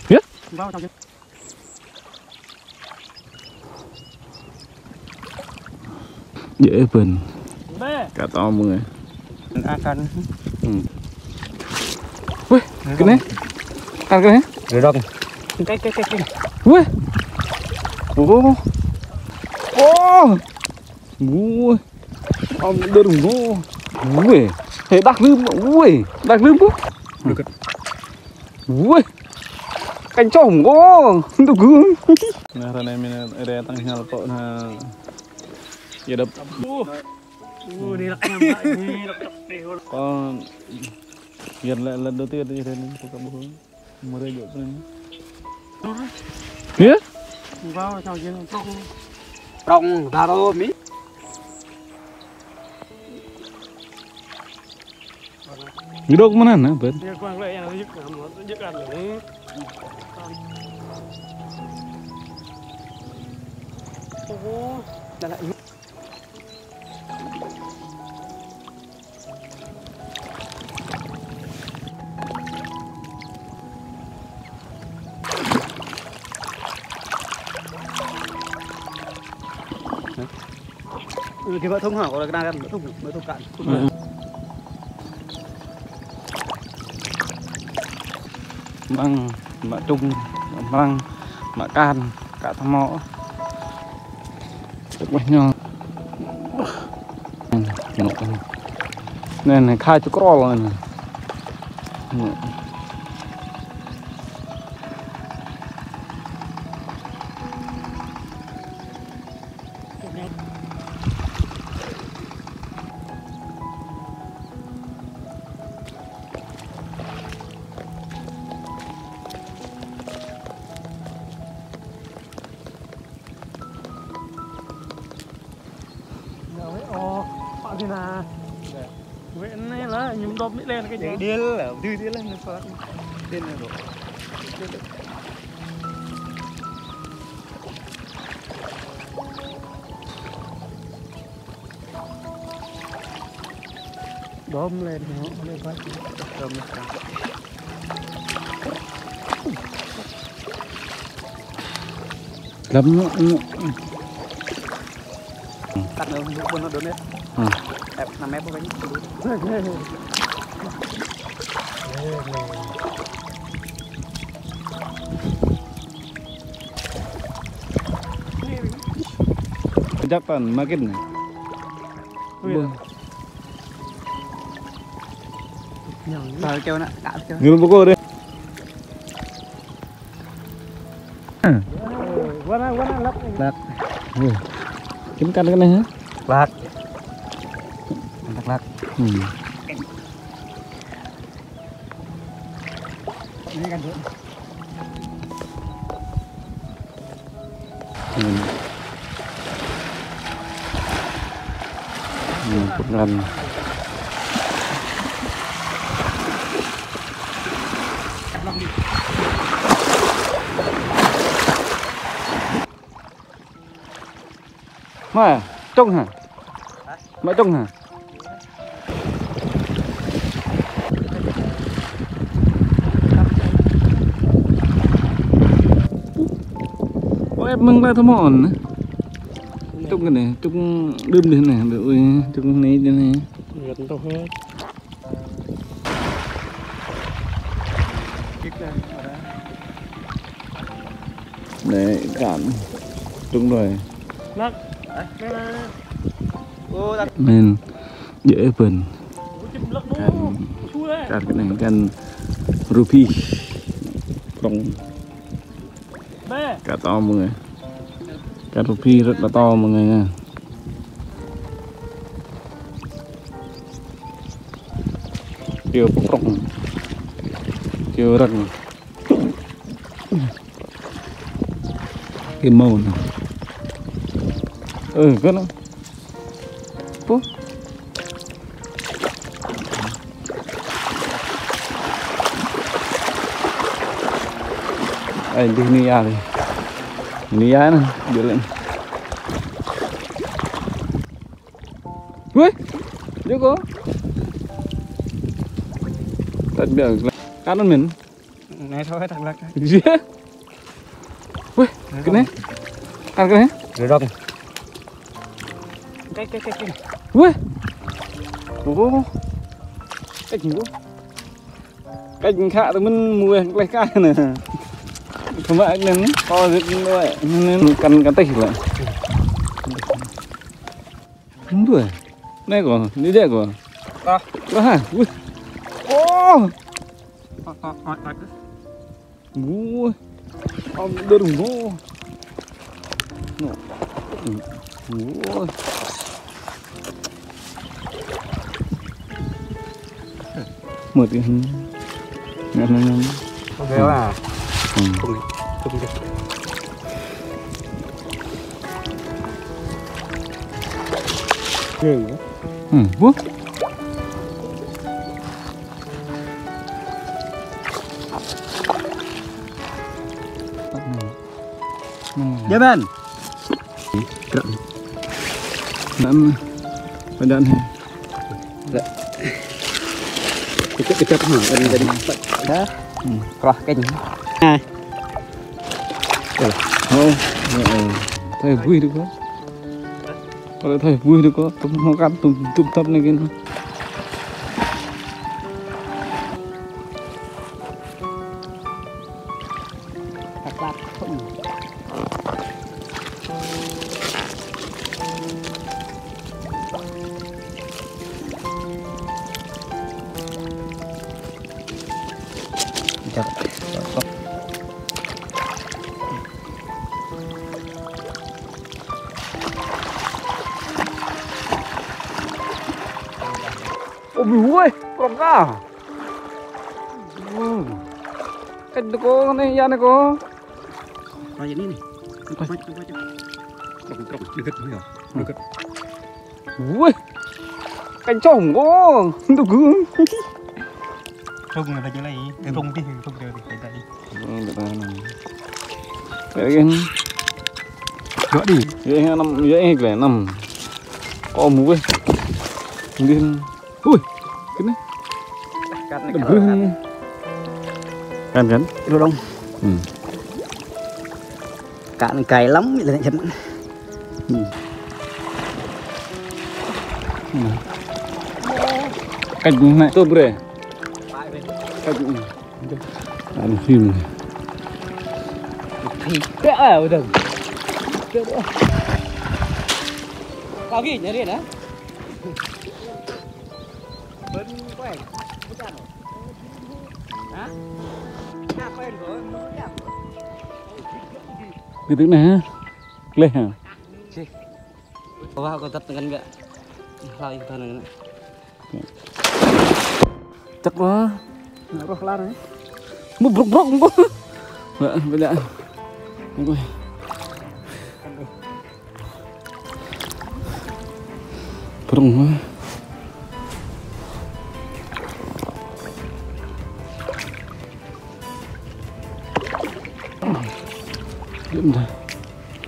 Biết. Dễ vườn. Cả to mọi người. Akan. Ui, cái này. Ăn cái này. Rồi đâu? Cái. Ui. Ô. Ô. Ui. Ông đưa đúng vô. Ui. Thế đặc lưm. Ui. Đặc lưm bố. Ui. Cánh chồng có. Đâu cứ. Nah, rene mina area tanggal po na. Ya dap. Con hiện lại lần đầu tiên đi thế nên có bố mới đây được nên biết Vào trong trên trong ra đâu mí cái đâu có ăn hả bên cái vợ thông hả có là đang ăn mới thông cạn măng mạ trung măng mạ can cả thăm mõ được bao nhiêu nên này khai cho cỏ rồi này thế nào vậy này là nhúng đốm đi lên cái gì điên là đi lên nó phát điên rồi đốm lên nó lên phát đốm lên lắm cắt nó buồn nó đốn hết đẹp 5 mét với chắc toàn market này rồi kêu nè cạn kêu người bố cô đây quá lắc kiếm căn cái này hả lắc cũng gần mà trông hả mẹ trông hả em mừng ra thơm mòn trông cái này trông đơm thế này được trông này thế này gần to hết để cạn đúng rồi nên dễ vườn cạn cái này cạn rupi trong cả to mọi người cả rupi rất là to mọi người nha chưa bốc rộng chưa răng cái màu này cái nó bố anh đi nia đi nia này đưa lên ui chưa có tận đường cắt nó mình Này thôi thằng Lắc. Gì? Ui, cái này. Ăn cái này. Rồi đông. Cái. Ui. Ủa. Cái gì đó. Cái khá thì mình mua lấy cái này. Không phải nên to rất vậy nên căn tay lại. Đúng rồi. Đây của, đi đây của. To. Đó hả? Ui. Ô. Ui. Ông đưa đừng vô. Ui. Một cái ngon. Ok à. Không được. Ghê quá. Vuốt. Dạ bên. Đạn. Phải đạn này. Dạ. Cái chấp hả? Bên đó. Rồi cái gì? Hai. Thôi. Thầy vui được không? Kalau thầy vui được có tụm hoa cát tụm tập này kia. Ôi ơi, còn cả. Cái cô này ra này cô. Coi vậy này. Coi. Đừng cất. Ui. Cái chồng cô. Đâu cứ. Rung là phải như này, cái rung thì phải đây. Cái cái Gỡ đi. vậy nằm có mũ ấy. Điên. Ui. Cái này. Cắn. Lô đông. Cạn cày lắm vậy là chấm. Cạnh này tôi bữa. Cạnh. Ăn phim này. Cái ở đừng. Cái nữa. Cao gì nhớ đi đó. Bên quay. Hả? Cái thứ này hả? Lê hả? Wow, có tập dengan enggak? Lagi ke sana. Chắc quá. Roh kelar nih. Một brok không có. Vậy đã. Ôi. Brok quá. Điểm rồi.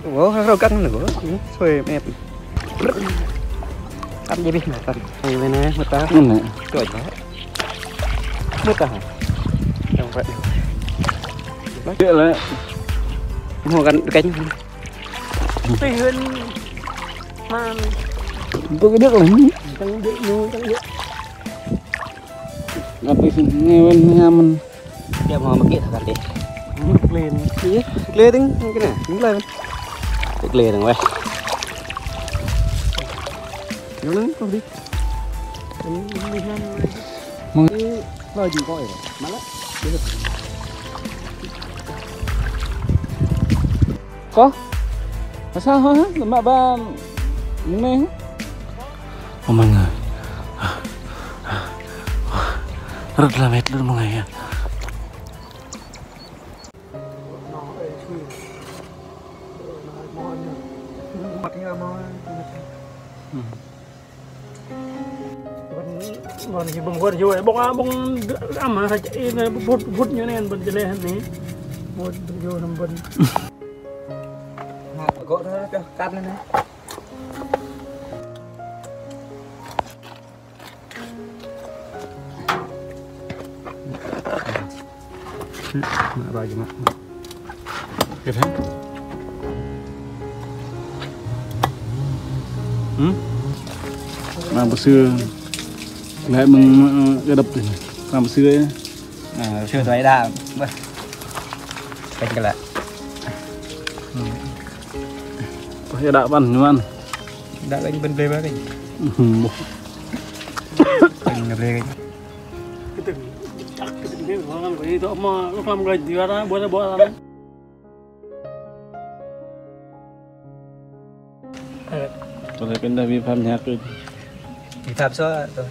Ủa, rau căng nữa. Xuê mẹp. Cắt gì biết mà cắt. Đây bên này, một tá. Này. Trời quá. Mất cả hả? Không vậy. Chuyện là Mua gần cánh. Tuy hơn mà tôi cái nước lắm. chẳng biết nuôi chẳng biết. Gặp cái nghe bên nhà mình. Dia mau begitu kan deh. Lên. Iya, lên tính cái này, đứng lên. Lên rồi. Nó lớn không đi. Mong lo gì coi rồi. Má lắm. có. Mà sao hả? Mà ba mẹ. Oh mọi người. Rất là mệt luôn mọi người. Còn thì bông quật rồi bông ăn mà chạy phút như này bông chơi lên này một vô nằm bông gỗ đó cắt lên này Rồi cuma. Cái thế. Làm bữa xưa lại mừng cái đập này làm bữa xưa ấy. Chưa thấy đa. Cái lại. Có cái đạo bắn nhưng ăn. Đã đánh bên về cái. Bên về cái. Cái từng chắc cái từng cái của nó cái đó mà lúc làm cái gì đó bỏ ra. Tôi thấy bên đây vi phạm nhạc rồi. Vi phạm số rồi.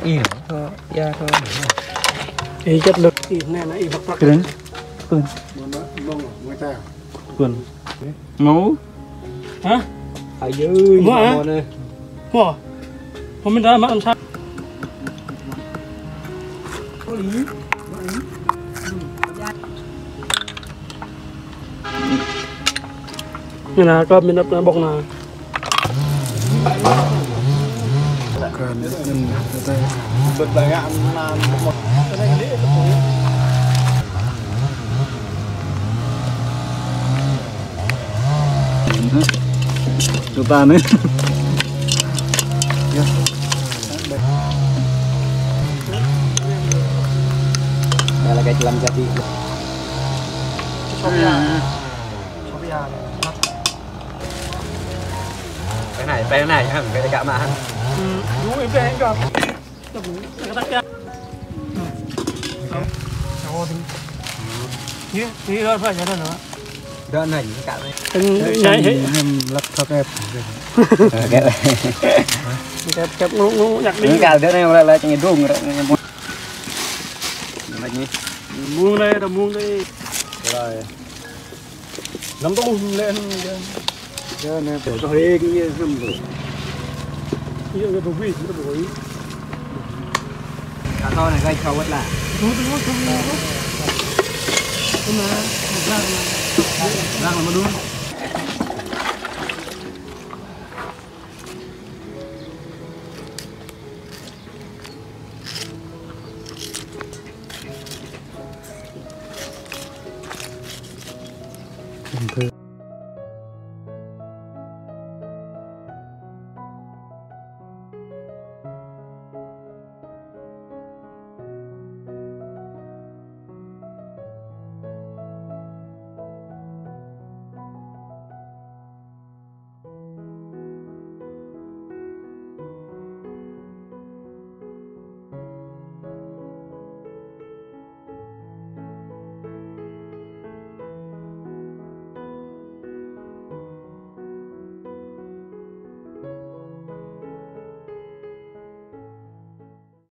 Yên thôi, da thôi. Ý chất lực thì này là ý bạc bạc. Cái đấy. Quên. Quên. Ngấu. Hả? Ở dưới. Mua hả? Mua. Không biết ra mà làm sao. Có lý. Này là có mình đập bọc nào. Bật lại ăn một cái này cái chúng ta nữa. Đây là cái làm gia vị. Cái này hẳn cái cả mà. Đúng em đây cả. Cái tắc kia. Như đó phải nhớ nữa. Đơn này những cả này. Nhảy hết. Lắp thấp ép. Kẹp nó nhặt đi. Cả đứa này là chẳng đúng rồi. Muông đây, đầm muông đây. Rồi. Nắm tung lên. Cho nên phải có cái gì nằm rồi. Cái đồ vị nó bối. Cả to này gây sâu hết là. Đúng. Đang là mà đúng. Không